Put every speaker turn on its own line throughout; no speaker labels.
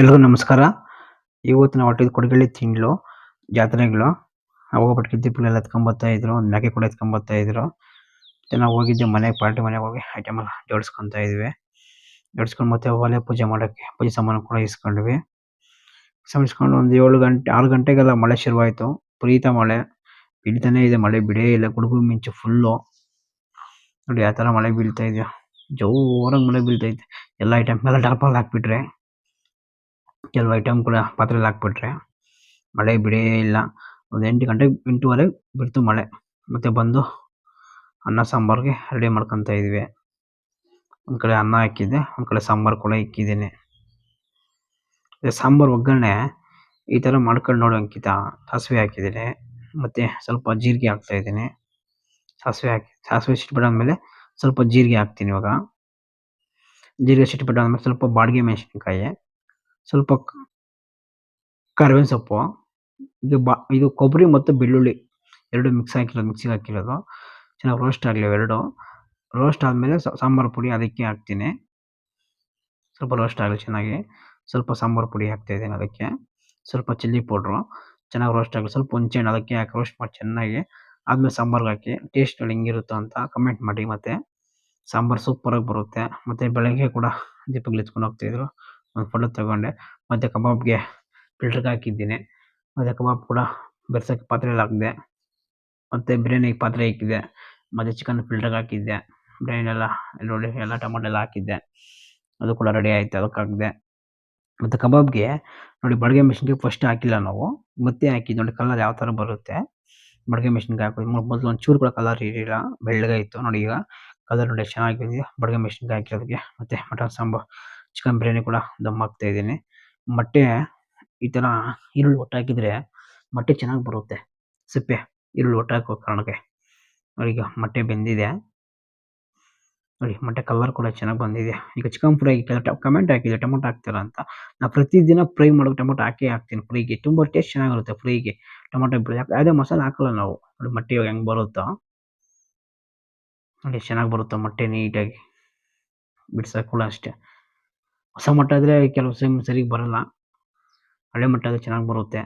ಎಲ್ರಿಗೂ ನಮಸ್ಕಾರ. ಇವತ್ತು ನಾವು ಹೊರಟಿದ್ದು ಕೊಡಗಳ್ಳಿ ತಿಂಗಳು ಜಾತ್ರೆಗಳು. ಹೋಗ್ಬಿಟ್ಟು ದೀಪಗಳೆಲ್ಲ ಎತ್ಕೊಂಬತ್ತಾ ಇದ್ರು. ಒಂದು ಮೇಕೆ ಕೂಡ ಎತ್ಕೊಂಬತ್ತಾ ಇದ್ರು. ಮತ್ತೆ ನಾವು ಹೋಗಿದ್ದೆ ಮನೆಗೆ, ಪಾರ್ಟಿ ಮನೆಗೆ ಹೋಗಿ ಐಟಮ್ ಎಲ್ಲ ಜೋಡಿಸ್ಕೊಂತಾ ಇದ್ವಿ. ಜೋಡಿಸ್ಕೊಂಡು ಮತ್ತೆ ಒಲೆ ಪೂಜೆ ಮಾಡೋಕ್ಕೆ ಪೂಜೆ ಸಾಮಾನು ಕೂಡ ಇಸ್ಕೊಂಡ್ವಿ. ಇಸ್ಕೊಂಡು ಒಂದು 7 ಗಂಟೆ 6 ಗಂಟೆಗೆಲ್ಲ ಮಳೆ ಶುರುವಾಯಿತು. ವಿಪರೀತ ಮಳೆ ಬೀಳ್ತಾನೆ ಇದೆ. ಮಳೆ ಬಿಡೇ ಇಲ್ಲ. ಗುಡುಗು ಮಿಂಚು ಫುಲ್ಲು. ನೋಡಿ ಯಾವ ಥರ ಮಳೆ ಬೀಳ್ತಾ ಇದೆಯಾ, ಜೋರಾಗಿ ಮಳೆ ಬೀಳ್ತೈತೆ. ಎಲ್ಲ ಐಟಮ್ಗೆಲ್ಲ ಟಾರ್ಪಲ್ ಹಾಕ್ಬಿಟ್ರೆ, ಕೆಲವು ಐಟಮ್ ಕೂಡ ಪಾತ್ರೆಯಲ್ಲಿ ಹಾಕ್ಬಿಟ್ರೆ ಮಳೆ ಬಿಡೇ ಇಲ್ಲ. ಒಂದು 8 ಗಂಟೆ 8:30 ಬಿಡ್ತು ಮಳೆ. ಮತ್ತೆ ಬಂದು ಅನ್ನ ಸಾಂಬಾರ್ಗೆ ರೆಡಿ ಮಾಡ್ಕೊತಾ ಇದ್ವಿ. ಒಂದು ಕಡೆ ಅನ್ನ ಹಾಕಿದ್ದೆ, ಒಂದು ಕಡೆ ಸಾಂಬಾರು ಕೂಡ ಇಕ್ಕಿದ್ದೀನಿ. ಸಾಂಬಾರು ಒಗ್ಗರಣೆ ಈ ಥರ ಮಾಡ್ಕೊಂಡು ನೋಡೋ ಅಂಕಿತ ಸಾಸಿವೆ ಹಾಕಿದ್ದೀನಿ, ಮತ್ತು ಸ್ವಲ್ಪ ಜೀರಿಗೆ ಹಾಕ್ತಾ ಇದ್ದೀನಿ. ಸಾಸಿವೆ ಸಿಟ್ಬಿಟ್ಟಾದ್ಮೇಲೆ ಸ್ವಲ್ಪ ಜೀರಿಗೆ ಹಾಕ್ತೀನಿ. ಇವಾಗ ಜೀರಿಗೆ ಸಿಟ್ಬಿಟ್ಟಾದ್ಮೇಲೆ ಸ್ವಲ್ಪ ಬಾಡಿಗೆ ಮೆಣಸಿನ್ಕಾಯಿ, ಸ್ವಲ್ಪ ಕರಿಬೇವಿನ ಸೊಪ್ಪು, ಇದು ಕೊಬ್ಬರಿ ಮತ್ತು ಬೆಳ್ಳುಳ್ಳಿ ಎರಡು ಮಿಕ್ಸಿಗೆ ಹಾಕಿರೋದು. ಚೆನ್ನಾಗಿ ರೋಸ್ಟ್ ಆಗಲಿ ಎರಡು. ರೋಸ್ಟ್ ಆದಮೇಲೆ ಸಾಂಬಾರು ಪುಡಿ ಅದಕ್ಕೆ ಹಾಕ್ತೀನಿ. ಸ್ವಲ್ಪ ರೋಸ್ಟ್ ಆಗಲಿ ಚೆನ್ನಾಗಿ. ಸ್ವಲ್ಪ ಸಾಂಬಾರು ಪುಡಿ ಹಾಕ್ತಾಯಿದ್ದೀನಿ ಅದಕ್ಕೆ. ಸ್ವಲ್ಪ ಚಿಲ್ಲಿ ಪೌಡ್ರು ಚೆನ್ನಾಗಿ ರೋಸ್ಟ್ ಆಗಲಿ. ಸ್ವಲ್ಪ ಹುಣಸೆಹಣ್ಣು ಅದಕ್ಕೆ ಹಾಕಿ ರೋಸ್ಟ್ ಮಾಡಿ ಚೆನ್ನಾಗಿ ಆದಮೇಲೆ ಸಾಂಬಾರ್ಗೆ ಹಾಕಿ ಟೇಸ್ಟ್ ಹೆಂಗಿರುತ್ತೋ ಅಂತ ಕಮೆಂಟ್ ಮಾಡಿ. ಮತ್ತು ಸಾಂಬಾರು ಸೂಪರಾಗಿ ಬರುತ್ತೆ. ಮತ್ತು ಬೆಳಗ್ಗೆ ಕೂಡ ದೀಪಗಳು ಎತ್ಕೊಂಡು ಹೋಗ್ತಾಯಿದ್ರು. ಒಂದು ಫೋಟೋ ತಗೊಂಡೆ. ಮತ್ತು ಕಬಾಬ್ಗೆ ಫಿಲ್ಟರ್ಗೆ ಹಾಕಿದ್ದೀನಿ. ಮತ್ತು ಕಬಾಬ್ ಕೂಡ ಬೆರ್ಸೋಕ್ಕೆ ಪಾತ್ರೆಯಲ್ಲಿ ಹಾಕಿದೆ. ಮತ್ತು ಬಿರಿಯಾನಿಗೆ ಪಾತ್ರೆ ಇಕ್ಕಿದೆ. ಮತ್ತು ಚಿಕನ್ ಫಿಲ್ಟರ್ಗೆ ಹಾಕಿದ್ದೆ. ಬಿರಿಯಾನಿಯೆಲ್ಲ ಈರುಳ್ಳಿ ಎಲ್ಲ ಟೊಮೊಟೊ ಎಲ್ಲ ಹಾಕಿದ್ದೆ. ಅದು ಕೂಡ ರೆಡಿ ಆಯಿತು, ಅದಕ್ಕೆ ಹಾಕಿದೆ. ಮತ್ತು ಕಬಾಬ್ಗೆ ನೋಡಿ ಬಾಡಿಗೆ ಮೆಣಸಿನ್ಕಾಯಿ ಫಸ್ಟ್ ಹಾಕಿಲ್ಲ ನಾವು, ಮತ್ತೆ ಹಾಕಿದ್ದು. ನೋಡಿ ಕಲರ್ ಯಾವ ಥರ ಬರುತ್ತೆ. ಬಾಡಿಗೆ ಮೆಣಸಿನ್ಕಾಯಿ ಹಾಕೋದು ಮೊದಲು ಒಂಚೂರು ಕೂಡ ಕಲರ್ ಇರಲಿಲ್ಲ, ಬೆಳ್ಳಗಾಯಿತು. ನೋಡಿ ಈಗ ಕಲರ್ ನೋಡಿ ಚೆನ್ನಾಗಿ ಬಂದಿದೆ ಬಾಡಿಗೆ ಮೆಣಸಿನ್ಕಾಯಿ ಹಾಕಿರೋದಕ್ಕೆ. ಮತ್ತು ಮಟನ್ ಸಾಂಬಾರು ಚಿಕನ್ ಬಿರಿಯಾನಿ ಕೂಡ ದಮ್ ಹಾಕ್ತಾಯಿದ್ದೀನಿ. ಮೊಟ್ಟೆ ಈ ಥರ ಈರುಳ್ಳಿ ಒಟ್ಟು ಹಾಕಿದರೆ ಮೊಟ್ಟೆ ಚೆನ್ನಾಗಿ ಬರುತ್ತೆ. ಸಿಪ್ಪೆ ಈರುಳ್ಳಿ ಒಟ್ಟು ಹಾಕೋ ಕಾರಣಕ್ಕೆ. ನೋಡಿ ಈಗ ಮೊಟ್ಟೆ ಬೆಂದಿದೆ. ನೋಡಿ ಮೊಟ್ಟೆ ಕಲರ್ ಕೂಡ ಚೆನ್ನಾಗಿ ಬಂದಿದೆ. ಈಗ ಚಿಕನ್ ಫ್ರೈ ಕಮೆಂಟ್ ಹಾಕಿದೆ ಟೊಮೊಟೊ ಹಾಕ್ತೀರಾ ಅಂತ. ನಾನು ಪ್ರತಿದಿನ ಫ್ರೈ ಮಾಡೋ ಟೊಮೊಟೊ ಹಾಕ್ತೀನಿ ಫ್ರೈಗೆ. ತುಂಬ ಟೇಸ್ಟ್ ಚೆನ್ನಾಗಿರುತ್ತೆ ಫ್ರೈಗೆ ಟೊಮೊಟೊ. ಯಾವುದೇ ಮಸಾಲೆ ಹಾಕಲ್ಲ ನಾವು. ನೋಡಿ ಮೊಟ್ಟೆ ಇವಾಗ ಹೆಂಗೆ ಬರುತ್ತೋ ನೋಡಿ, ಚೆನ್ನಾಗಿ ಬರುತ್ತೆ ಮೊಟ್ಟೆ ನೀಟಾಗಿ. ಬಿಡ್ಸೋಕೆ ಕೂಡ ಅಷ್ಟೇ. ಹೊಸ ಮೊಟ್ಟೆ ಆದರೆ ಕೆಲವು ಸರಿಗೆ ಬರಲ್ಲ, ಹಳೆ ಮೊಟ್ಟೆ ಆದರೆ ಚೆನ್ನಾಗಿ ಬರುತ್ತೆ.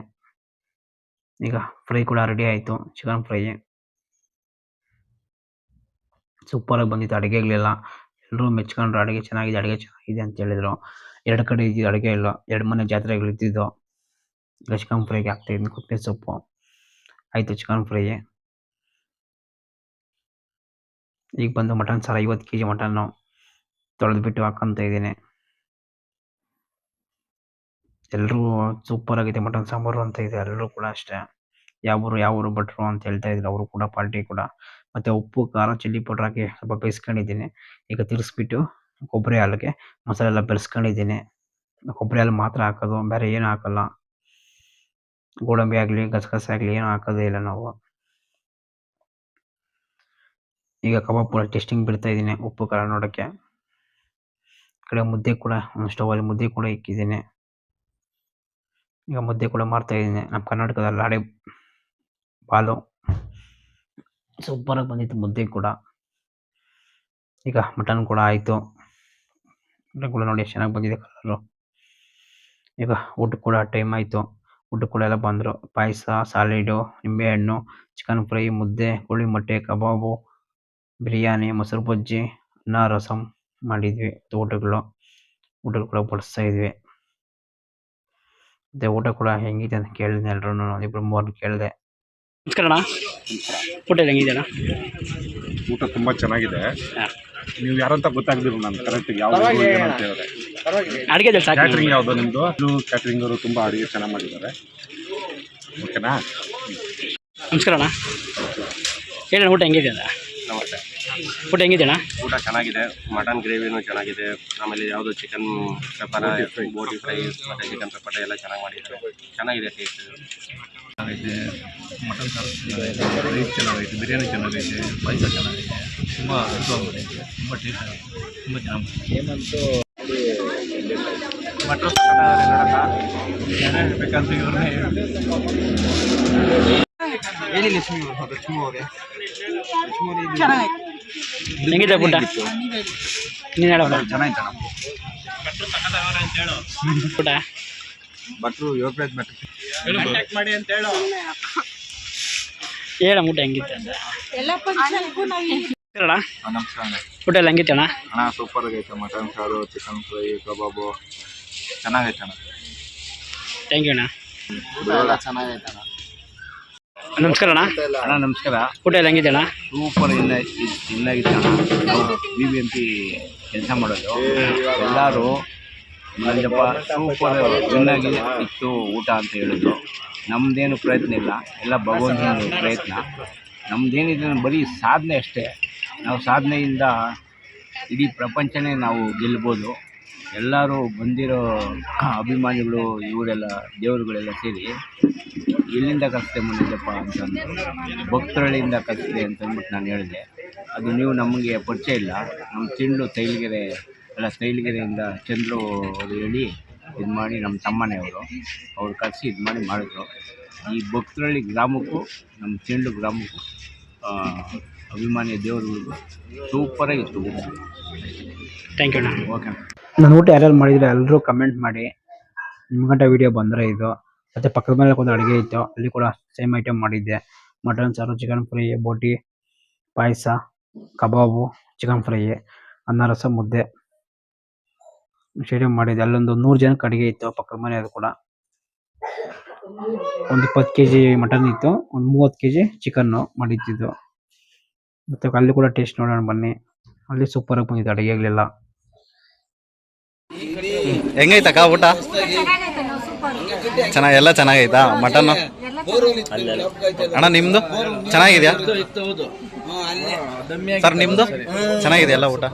ಈಗ ಫ್ರೈ ಕೂಡ ರೆಡಿ ಆಯಿತು. ಚಿಕನ್ ಫ್ರೈ ಸೂಪರಾಗಿ ಬಂದಿತ್ತು. ಅಡುಗೆಗಳೆಲ್ಲ ಎಲ್ಲರೂ ಮೆಚ್ಕೊಂಡ್ರು. ಅಡುಗೆ ಚೆನ್ನಾಗಿದೆ ಅಂತ ಹೇಳಿದರು. 2 ಕಡೆ ಇದ್ದಿದ್ದು ಅಡುಗೆ ಇಲ್ಲ, 2 ಮನೆ ಜಾತ್ರೆಗಳು ಇದ್ದಿದ್ದು. ಈಗ ಚಿಕನ್ ಫ್ರೈಗೆ ಹಾಕ್ತಾಯಿದ್ದೀನಿ ಕೊತ್ತಂಬರಿ ಸೊಪ್ಪು. ಆಯಿತು ಚಿಕನ್ ಫ್ರೈ. ಈಗ ಬಂದು ಮಟನ್ ಸಾರು 50 kg ಮಟನ್ನು ತೊಳೆದ್ಬಿಟ್ಟು ಹಾಕ್ಕೊತಾ ಇದ್ದೀನಿ. ಎಲ್ಲರೂ ಸೂಪರಾಗಿದೆ ಮಟನ್ ಸಾಂಬಾರು ಅಂತ ಇದೆ. ಎಲ್ಲರೂ ಕೂಡ ಅಷ್ಟೇ. ಯಾವ ಊರು ಭಟ್ರು ಅಂತ ಹೇಳ್ತಾ ಇದ್ರು ಅವರು ಕೂಡ, ಪಾರ್ಟಿ ಕೂಡ. ಮತ್ತು ಉಪ್ಪು ಖಾರ ಚಿಲ್ಲಿ ಪೌಡ್ರ್ ಹಾಕಿ ಸ್ವಲ್ಪ ಬೇಯಿಸ್ಕೊಂಡಿದ್ದೀನಿ. ಈಗ ತಿರ್ಗಿಸ್ಬಿಟ್ಟು ಕೊಬ್ಬರಿ ಹಾಲಿಗೆ ಮಸಾಲೆ ಎಲ್ಲ ಬೆರೆಸ್ಕೊಂಡಿದ್ದೀನಿ. ಕೊಬ್ಬರಿ ಹಾಲು ಮಾತ್ರ ಹಾಕೋದು, ಬೇರೆ ಏನೂ ಹಾಕಲ್ಲ. ಗೋಡಂಬಿ ಆಗಲಿ ಗಸಗಸೆ ಆಗಲಿ ಏನೂ ಹಾಕೋದೇ ಇಲ್ಲ ನಾವು. ಈಗ ಕಬಾಬ್ ಕೂಡ ಟೆಸ್ಟಿಂಗ್ ಬಿಡ್ತಾಯಿದ್ದೀನಿ ಉಪ್ಪು ಖಾರ ನೋಡೋಕ್ಕೆ. ಈ ಕಡೆ ಮುದ್ದೆ ಕೂಡ ಸ್ಟವಲ್ಲಿ ಮುದ್ದೆ ಕೂಡ ಇಕ್ಕಿದ್ದೀನಿ. ಈಗ ಮುದ್ದೆ ಕೂಡ ಮಾಡ್ತಾಯಿದ್ದೀನಿ. ನಮ್ಮ ಕರ್ನಾಟಕದ ಲಾಡೆ ಬಾಲು ಸೂಪರಾಗಿ ಬಂದಿತ್ತು ಮುದ್ದೆ ಕೂಡ. ಈಗ ಮಟನ್ ಕೂಡ ಆಯಿತು. ಮಟನ್ ಕೂಡ ನೋಡಿ ಎಷ್ಟು ಚೆನ್ನಾಗಿ ಬಂದಿದೆ ಕಲರು. ಈಗ ಊಟಕ್ಕೆ ಕೂಡ ಟೈಮ್ ಆಯಿತು. ಊಟಕ್ಕೆ ಕೂಡ ಎಲ್ಲ ಬಂದರು. ಪಾಯಸ, ಸಾಲಿಡು, ನಿಂಬೆಹಣ್ಣು, ಚಿಕನ್ ಫ್ರೈ, ಮುದ್ದೆ, ಕೋಳಿ ಮೊಟ್ಟೆ, ಕಬಾಬು, ಬಿರಿಯಾನಿ, ಮೊಸರು ಬಜ್ಜಿ, ಅನ್ನ, ರಸಮ್ ಮಾಡಿದ್ವಿ. ಊಟಗಳು ಕೂಡ ಬಡಿಸ್ತಾಯಿದ್ವಿ. ಮತ್ತು ಊಟ ಕೂಡ ಹೆಂಗಿದೆ ಅಂತ ಕೇಳಿದೆ ಎಲ್ರೂ. 2-3 ಕೇಳಿದೆ.
ನಮಸ್ಕಾರ ಅಣ್ಣ. ಊಟ ಹೆಂಗಿದೆ ಅಣ್ಣ?
ಊಟ ತುಂಬ ಚೆನ್ನಾಗಿದೆ. ನೀವು ಯಾರಂತ ಗೊತ್ತಾಗ್ದಿರು ನಾನು ಕರೆಕ್ಟ್ ಯಾವ ಅಂತ ಹೇಳಿದ್ರೆ.
ಅಡುಗೆ
ಕ್ಯಾಟ್ರಿಂಗ್ ಯಾವುದು ನಿಮ್ಮದು? ಕ್ಯಾಟ್ರಿಂಗ್ ಅವರು ತುಂಬ ಅಡುಗೆ ಚೆನ್ನಾಗಿ ಮಾಡಿದ್ದಾರೆ. ಓಕೆನಾ?
ನಮಸ್ಕಾರ ಅಣ್ಣ. ಹೇಳಣ್ಣ ಊಟ ಹೆಂಗಿದೆ ಅಣ್ಣ?
ನಮಸ್ತೆ.
ಊಟ ಹೆಂಗಿದೆ ಅಣ್ಣ?
ಊಟ ಚೆನ್ನಾಗಿದೆ. ಮಟನ್ ಗ್ರೇವಿನೂ ಚೆನ್ನಾಗಿದೆ. ಆಮೇಲೆ ಯಾವುದು ಚಿಕನ್ ಪೆಪ್ಪರ, ಬೋಟಿ ಫ್ರೈ ಮತ್ತು ಚಿಕನ್ ಪೆಪ್ಪರ ಎಲ್ಲ ಚೆನ್ನಾಗಿ ಮಾಡಿದ್ದಾರೆ. ಚೆನ್ನಾಗಿದೆ ಟೇಸ್ಟ್. ಚೆನ್ನಾಗೈತೆ. ಮಟನ್ ಸಾರು ಚೆನ್ನಾಗೈತೆ, ರೈಸ್ ಚೆನ್ನಾಗೈತೆ, ಬಿರಿಯಾನಿ ಚೆನ್ನಾಗೈತೆ, ಪಾಯಸ ಚೆನ್ನಾಗೈತೆ. ತುಂಬ ಅದ್ಭುತವಾಗಿ ಬಂದೈತೆ. ತುಂಬ ಟೇಸ್ಟ್ ಆಗಿದೆ. ತುಂಬ ಚೆನ್ನಾಗಿ ಏಮಂತೂ ಮಟ್ರು ಏನೇ ಬೇಕಂತ ಇವ್ರನ್ನೇ ಹೇಳಿ. ಲಕ್ಷ್ಮಿ ಅವರೇ
ಹೆಂಗಿದೆ ಊಟ? ನೀನು ಹೇಳೋಣ.
ಚೆನ್ನಾಗಿತ್ತು
ಊಟ
ಭಟ್ರು ಯೋಗರಾಜ್ ಭಟ್ರು.
ಹೇಳ ಊಟ ಹೆಂಗಿತ್ತು ಅಂತ ಅಣ್ಣ.
ನಮಸ್ಕಾರ ಅಣ್ಣ.
ಊಟ ಎಲ್ಲ ಹೆಂಗಿತ್ತು ಅಣ್ಣ?
ಅಣ್ಣ ಸೂಪರ್ ಆಗೈತೆ. ಮಟನ್ ಸಾರು, ಚಿಕನ್ ಫ್ರೈ, ಕಬಾಬು ಚೆನ್ನಾಗೈತೆ ಅಣ್ಣ.
ಥ್ಯಾಂಕ್ ಯು ಅಣ್ಣ.
ಚೆನ್ನಾಗೈತೆ ಅಣ್ಣ.
ನಮಸ್ಕಾರ ಅಣ್ಣ.
ಅಣ್ಣ ನಮಸ್ಕಾರ.
ಊಟ ಎಲ್ಲ ಹೆಂಗಿದೆ ಅಣ್ಣ?
ಸೂಪರ್ ಇನ್ನಾಗಿತ್ತು ಅಣ್ಣ. ನಾವು BBMP ಕೆಲಸ ಮಾಡೋದು. ಎಲ್ಲರೂ ಇಲ್ಲಪ್ಪ ಸೂಪರ್ ಚೆನ್ನಾಗಿ ಇತ್ತು ಊಟ ಅಂತ ಹೇಳಿದ್ರು. ನಮ್ಮದೇನು ಪ್ರಯತ್ನ ಇಲ್ಲ, ಎಲ್ಲ ಭಗವಂತನ ಪ್ರಯತ್ನ. ನಮ್ಮದೇನಿದೆ ಬರೀ ಸಾಧನೆ ಅಷ್ಟೇ. ನಾವು ಸಾಧನೆಯಿಂದ ಇಡೀ ಪ್ರಪಂಚನೇ ನಾವು ಗೆಲ್ಬೋದು. ಎಲ್ಲರೂ ಬಂದಿರೋ ಅಭಿಮಾನಿಗಳು ಇವರೆಲ್ಲ ದೇವರುಗಳೆಲ್ಲ ಸೇರಿ ಎಲ್ಲಿಂದ ಕಲಿಸ್ತೆ ಬಂದಿದ್ದಪ್ಪ ಅಂತಂದು ಭಕ್ತರಳ್ಳಿಯಿಂದ ಕಲಿಸ್ತೆ ಅಂತಂದ್ಬಿಟ್ಟು ನಾನು ಹೇಳಿದೆ. ಅದು ನೀವು ನಮಗೆ ಪರಿಚಯ ಇಲ್ಲ. ನಮ್ಮ ತಿಂಡು ತೈಲಗೆರೆ ಎಲ್ಲ ತೈಲಗೆರೆಯಿಂದ ಚಂದ್ರು ಅವರು ಹೇಳಿ ಇದು ಮಾಡಿ, ನಮ್ಮ ತಮ್ಮನೇ ಅವ್ರು ಕಳಿಸಿ ಇದು ಮಾಡಿದ್ರು. ಈ ಭಕ್ತರಳ್ಳಿ ಗ್ರಾಮಕ್ಕೂ ನಮ್ಮ ಚೆಂಡು ಗ್ರಾಮಕ್ಕೂ ಅಭಿಮಾನಿಯ ದೇವರುಗಳಿಗೂ ಸೂಪರಾಗಿತ್ತು ಊಟ.
ಥ್ಯಾಂಕ್ ಯು ಅಣ್ಣ.
ಓಕೆ.
ನನ್ನ ಊಟ ಯಾರ್ಯಾರು ಮಾಡಿದ್ರೆ ಎಲ್ಲರೂ ಕಮೆಂಟ್ ಮಾಡಿ. ನಿಮ್ಗಂಟ ವಿಡಿಯೋ ಬಂದರೆ ಇದು ಮತ್ತು ಪಕ್ಕದ ಮೇಲೆ ಒಂದು ಅಡುಗೆ ಇತ್ತು, ಅಲ್ಲಿ ಕೂಡ ಸೇಮ್ ಐಟಮ್ ಮಾಡಿದ್ದೆ. ಮಟನ್ ಸಾರು, ಚಿಕನ್ ಫ್ರೈ, ಬೋಟಿ, ಪಾಯಸ, ಕಬಾಬು, ಚಿಕನ್ ಫ್ರೈ, ಅನ್ನ, ರಸ, ಮುದ್ದೆ ಸ್ಟೇಡಿಯಂ ಮಾಡಿದ್ದೆ. ಅಲ್ಲೊಂದು 100 ಜನಕ್ಕೆ ಅಡುಗೆ ಇತ್ತು ಪಕ್ಕದ ಮನೆ. ಅದು ಕೂಡ ಒಂದು 20 kg ಮಟನ್ ಇತ್ತು, ಒಂದು 30 kg ಚಿಕನ್ನು ಮಾಡಿದ್ದು. ಮತ್ತು ಅಲ್ಲಿ ಕೂಡ ಟೇಸ್ಟ್ ನೋಡೋಣ ಬನ್ನಿ. ಅಲ್ಲಿ ಸೂಪರಾಗಿ ಬಂದಿತ್ತು ಅಡುಗೆಗಳೆಲ್ಲ.
ಹೆಂಗೈತಕ್ಕ ಊಟ? ಎಲ್ಲ ಚೆನ್ನಾಗೈತಾ? ಮಟನ್ ಅಣ್ಣ ನಿಮ್ದು ಚೆನ್ನಾಗಿದ್ಯಾ ಸರ್? ನಿಮ್ದು ಚೆನ್ನಾಗಿದೆಯಲ್ಲ ಊಟ?